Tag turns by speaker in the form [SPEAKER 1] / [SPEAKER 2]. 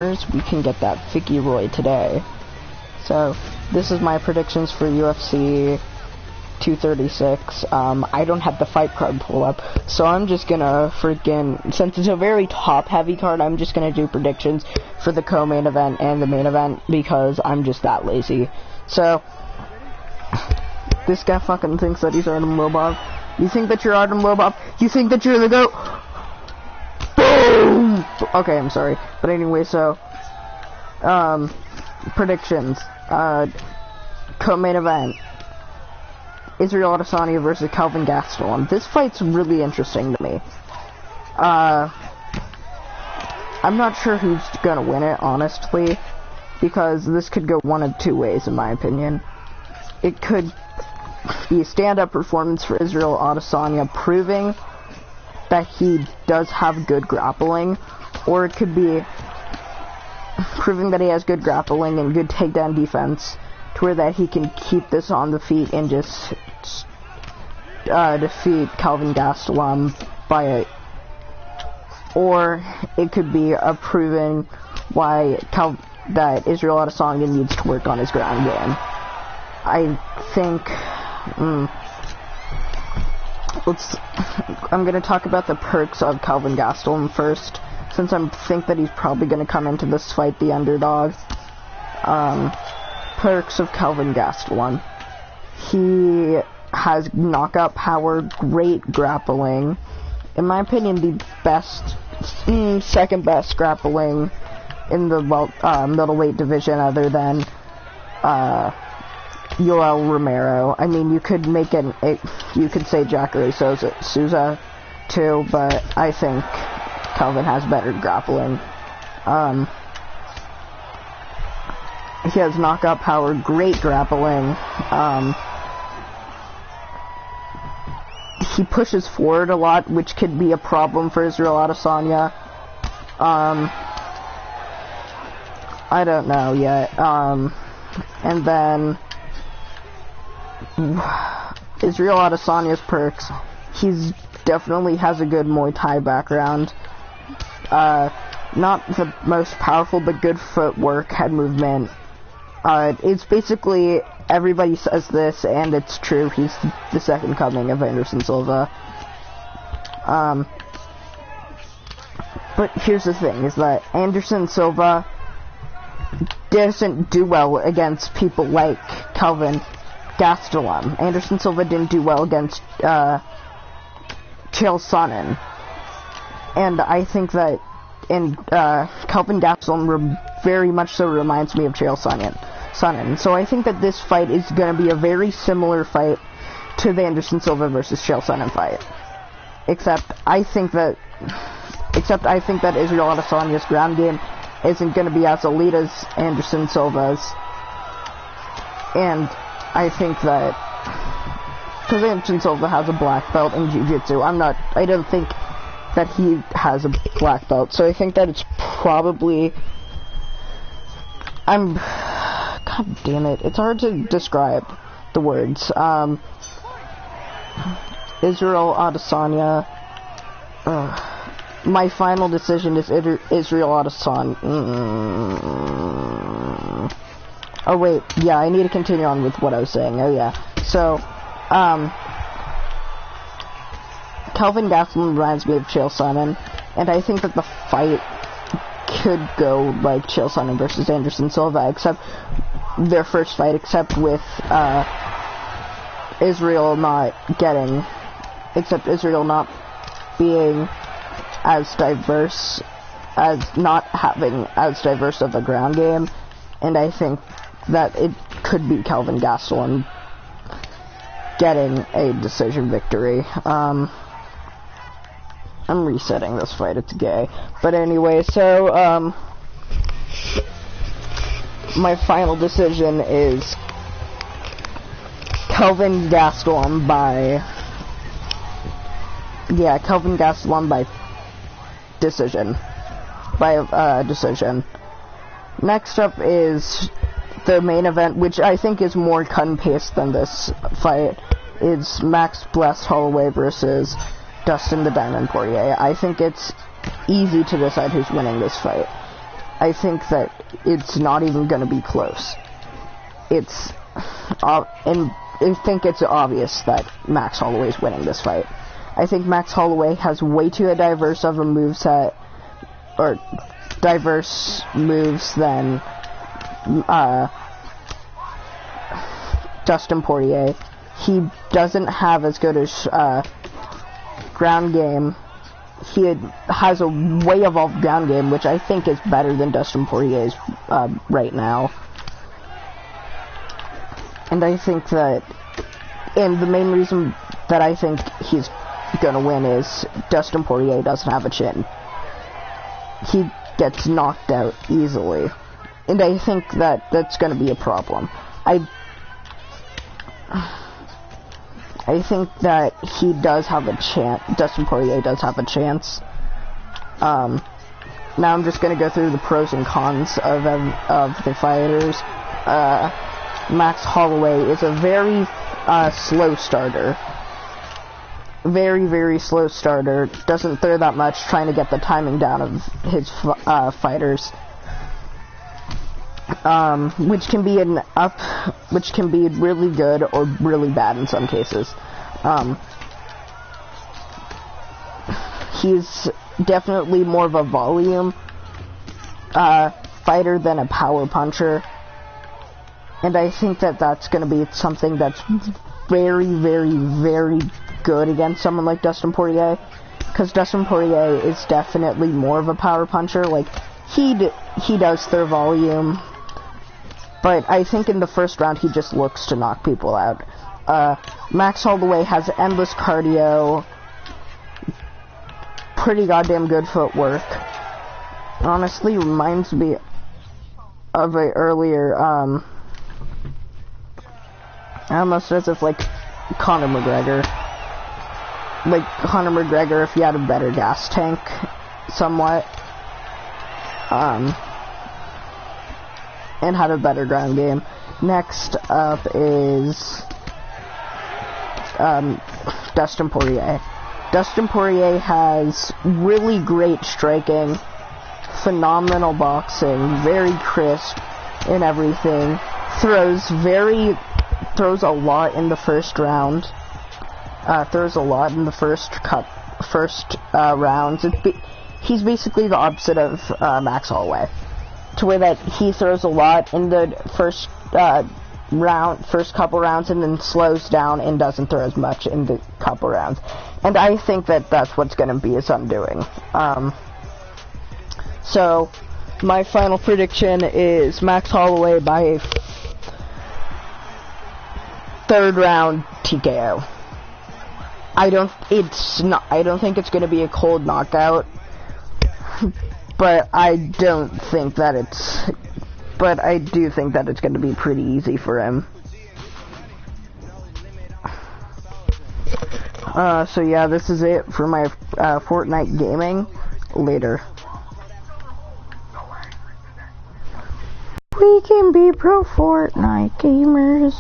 [SPEAKER 1] we can get that Vicky Roy today. So this is my predictions for UFC 236. I don't have the fight card pulled up, so I'm just gonna since it's a very top heavy card, I'm just gonna do predictions for the co-main event and the main event because I'm just that lazy. So this guy fucking thinks that he's Artem Lobov. You think that you're Artem Lobov? You think that you're the GOAT? Boom! Okay, I'm sorry. But anyway, so predictions. Co-main event. Israel Adesanya versus Kelvin Gastelum. This fight's really interesting to me. I'm not sure who's gonna win it, honestly, because this could go one of two ways, in my opinion. It could be a stand-up performance for Israel Adesanya, proving that he does have good grappling, or it could be proving that he has good grappling and good takedown defense, to where that he can keep this on the feet and just defeat Kelvin Gastelum by or it could be a proving why that Israel Adesanya needs to work on his ground game. I think I'm gonna talk about the perks of Kelvin Gastelum first, since I think that he's probably gonna come into this fight the underdog. Perks of Kelvin Gastelum. He has knockout power, great grappling. In my opinion, the best, second best grappling in the middleweight division, other than Yoel Romero. I mean, you could make you could say Jacare Souza too, but I think Kelvin has better grappling. He has knockout power, great grappling. He pushes forward a lot, which could be a problem for Israel Adesanya. I don't know yet. And then Israel Adesanya's perks. He's definitely has a good Muay Thai background. Not the most powerful, but good footwork, head movement. It's basically, everybody says this, and it's true, he's the second coming of Anderson Silva. But here's the thing, is that Anderson Silva doesn't do well against people like Kelvin Gastelum. Anderson Silva didn't do well against Chael Sonnen. And I think that Kelvin Gastelum very much so reminds me of Chael Sonnen. So I think that this fight is going to be a very similar fight to the Anderson Silva versus Chael Sonnen fight. Except I think that Israel Adesanya's ground game isn't going to be as elite as Anderson Silva's. And I think that because Anderson Silva has a black belt in Jiu-Jitsu, I don't think that he has a black belt, so I think that it's probably, god damn it, it's hard to describe the words. Israel Adesanya, my final decision is Israel Adesanya. Oh wait, yeah, I need to continue on with what I was saying. Oh yeah, so, Kelvin Gastelum reminds me of Chael Sonnen, and I think that the fight could go like Chael Sonnen versus Anderson Silva, except their first fight, except with Israel not being as diverse, not having as diverse of a ground game, and I think that it could be Kelvin Gastelum getting a decision victory. I'm resetting this fight, it's gay. But anyway, so, my final decision is Kelvin Gastelum by decision. Decision. Next up is the main event, which I think is more cut and paste than this fight. It's Max Bless Holloway versus Dustin the Diamond Poirier. I think it's easy to decide who's winning this fight. I think that it's not even going to be close. It's, and I think it's obvious that Max Holloway's winning this fight. I think Max Holloway has way too diverse of a moveset, or diverse moves than Dustin Poirier. He doesn't have as good as ground game. He has a way evolved ground game, which I think is better than Dustin Poirier's right now. And I think that, and the main reason that I think he's gonna win is Dustin Poirier doesn't have a chin. He gets knocked out easily. And I think that that's gonna be a problem. I think that he does have a chance. Dustin Poirier does have a chance. Now I'm just going to go through the pros and cons of the fighters. Max Holloway is a very slow starter. Very, very slow starter. Doesn't throw that much, trying to get the timing down of his fighters. Which can be which can be really good or really bad in some cases. He's definitely more of a volume fighter than a power puncher, and I think that that's going to be something that's very, very, very good against someone like Dustin Poirier, because Dustin Poirier is definitely more of a power puncher. Like, he does throw volume, but I think in the first round he just looks to knock people out. Max Holloway has endless cardio, pretty goddamn good footwork. Honestly, reminds me of a earlier, almost as if like Conor McGregor. Like Conor McGregor if he had a better gas tank, somewhat. And had a better ground game. Next up is Dustin Poirier. Dustin Poirier has really great striking, phenomenal boxing, very crisp in everything. Throws a lot in the first round. Throws a lot in the first rounds. He's basically the opposite of Max Holloway, to where that he throws a lot in the first couple rounds, and then slows down and doesn't throw as much in the couple rounds. And I think that that's what's going to be his undoing. So my final prediction is Max Holloway by a third round TKO. I don't think it's going to be a cold knockout, but I do think that it's going to be pretty easy for him. So yeah, this is it for my Fortnite gaming. Later. We can be pro Fortnite gamers.